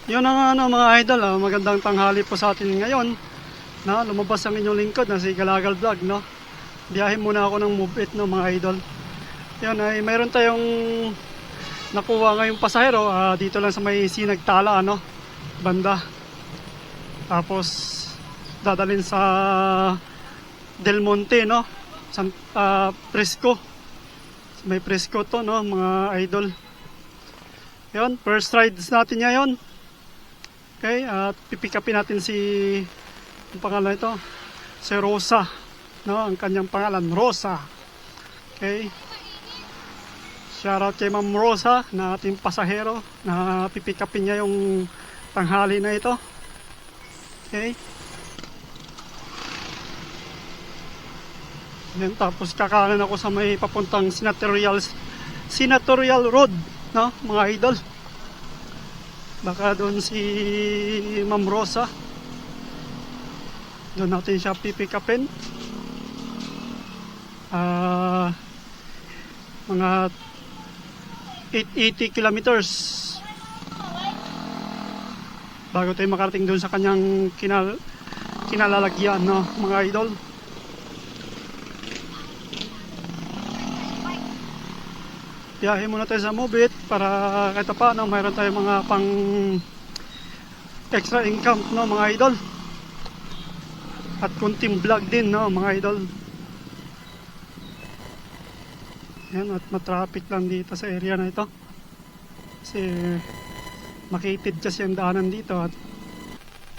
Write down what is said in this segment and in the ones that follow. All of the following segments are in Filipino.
Yun ang ano mga idol, magandang tanghali po sa atin ngayon. Lumabas ang inyong lingkod na si Galagal Vlog, no. Biyahe muna ako ng Move It, no mga idol. Yan ay mayroon tayong nakuha ngayong pasahero dito lang sa may Sinagtala, ano, banda. Tapos dadalhin sa Del Monte, no. Fresco. May Fresco to, no mga idol. Yun, first rides natin ngayon. Okay, at pipikapin natin si ang pangalan ito, si Rosa, no? Ang kanyang pangalan, Rosa. Okay. Shoutout kay Ma'am Rosa na ating pasahero na pipikapin niya yung tanghali na ito. Okay. Yan, tapos kakanan ako sa may papuntang Senatorial Road, no, mga idol. Baka doon si Ma'am Rosa, doon natin siya pipikapin. Mga 880 kilometers bago tayo makarating doon sa kanyang kinalalagyan, no, mga idol. Biyahe muna tayo sa Move It para kahit paano mayroon tayong mga pang extra income, no mga idol. At kunting vlog din, no mga idol. Yan, at matraffic lang dito sa area na ito. Kasi makitid kasi ang daanan dito. At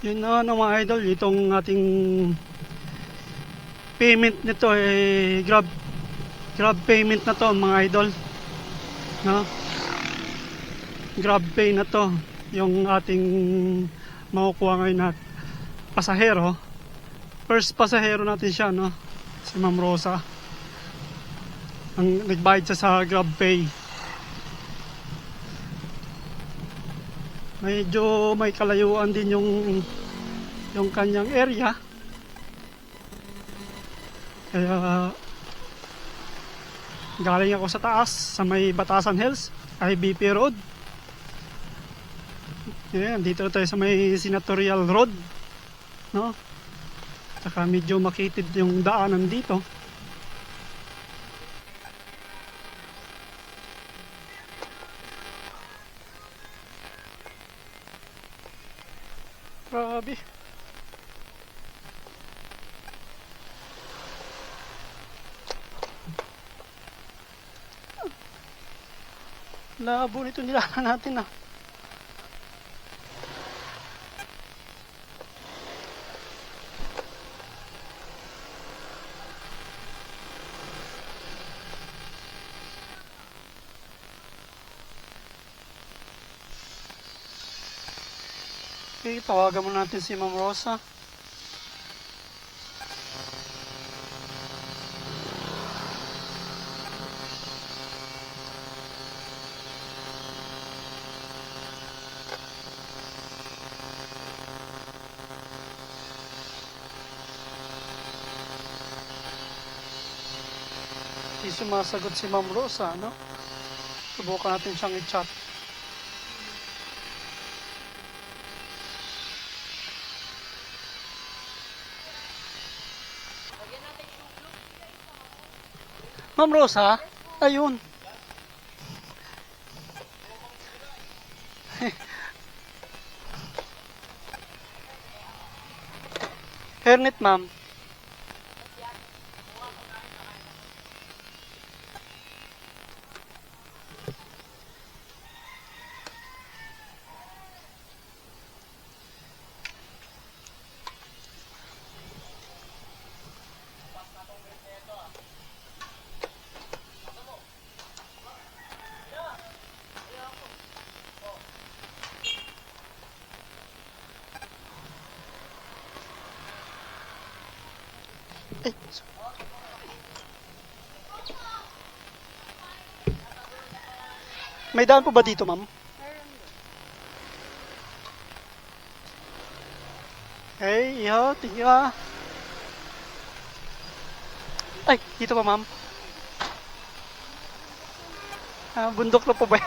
yun na, no mga idol, itong ating payment nito eh grab payment na to mga idol. No? Grab pay na to yung ating makukuha ngayon na pasahero. First pasahero natin siya, no, si Ma'am Rosa. Ang nagbayad siya sa grab pay. Medyo may kalayuan din yung kanyang area, kaya galing ako sa taas sa may Batasan Hills, IBP Road. Yan, dito tayo sa may Senatorial Road, no? Saka medyo makitid yung daanan dito. Grabe. Labo nito nilalan natin, Okay, tawagan mo natin si Ma'am Rosa. Hindi sumasagot si Ma'am Rosa, no? Subukan natin siyang i-chat. Ma'am Rosa, ayun. Hernet, ma'am. Ay. May daan po ba dito, ma'am? Hey, iho, tingin. Ay, dito pa, ma'am. Bundok na po ba?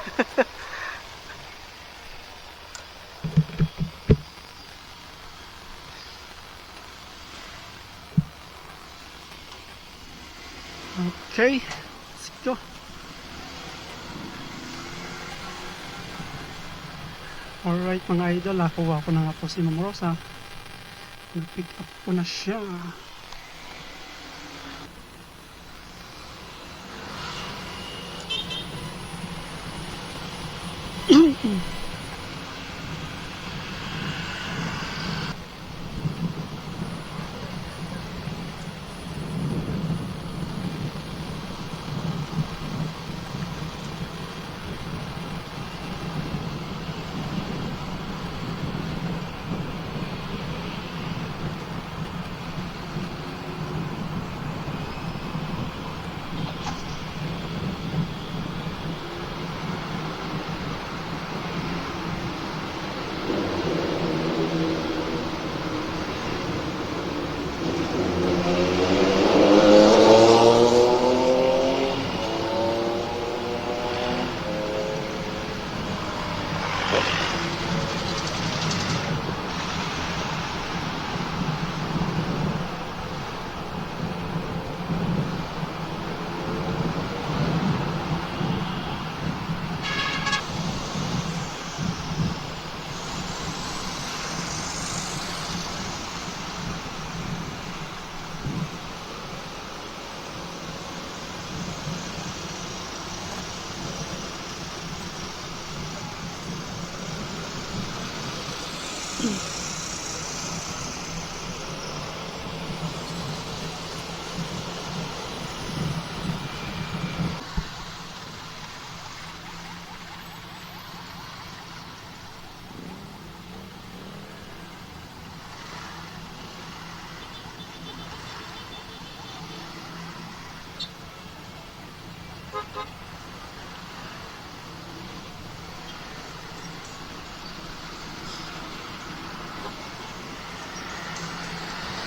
Okay, let's go. Alright mga idol, nakuha ko na nga po si Ma'am Rosa. Nag-pick up ko na siya.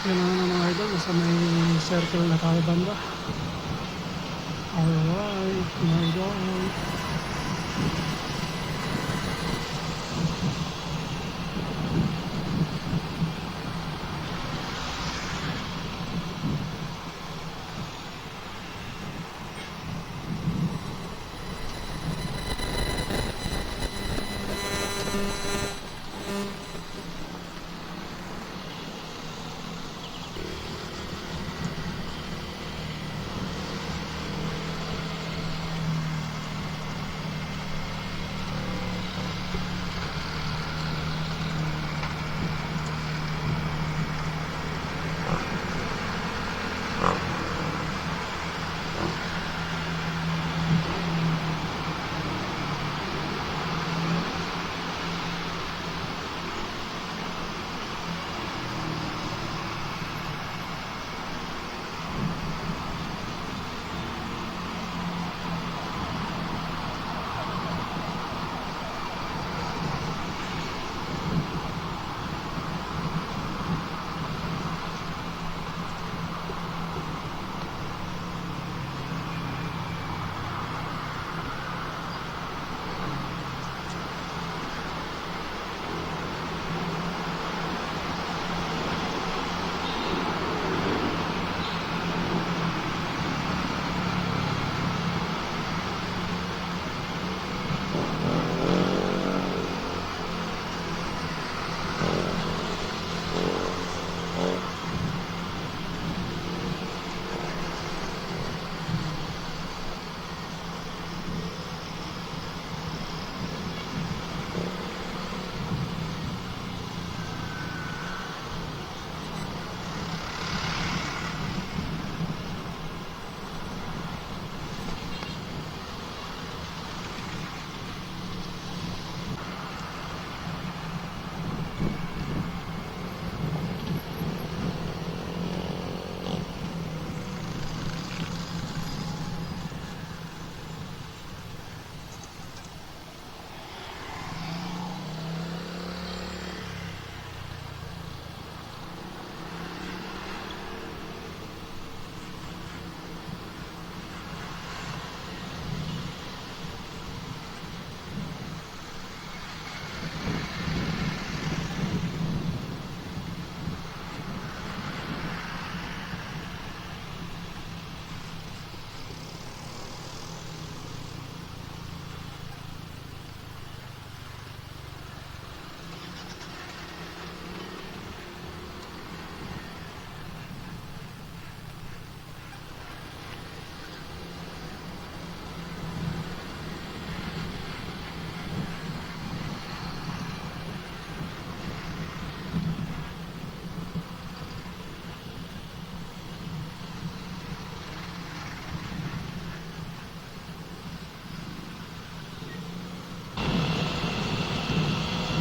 Yan na mga idol, nasa may circle na tayo banda. Alright mga idol.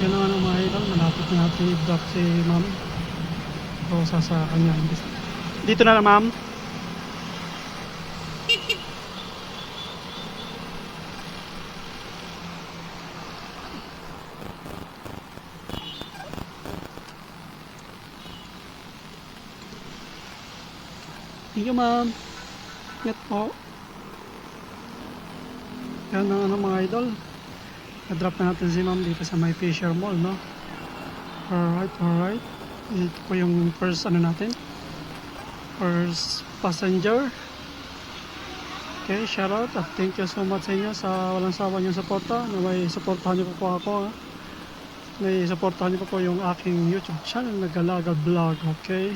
Yun ang ano mga idol, malapit na natin i-drop si ma'am. O sa kanya. Dito na lang ma'am. Thank you ma'am. Ingat po. Yan ang ano mga idol. Na-drop na natin si ma'am dito sa may Fisher Mall, no? Alright. Ito po yung first ano natin. First passenger. Okay, shout out. Thank you so much sa inyo sa walang sawa niyong suporta. Na may suportahan niyo po ako. May suportahan niyo po yung aking YouTube channel na Galagal Vlog. Okay.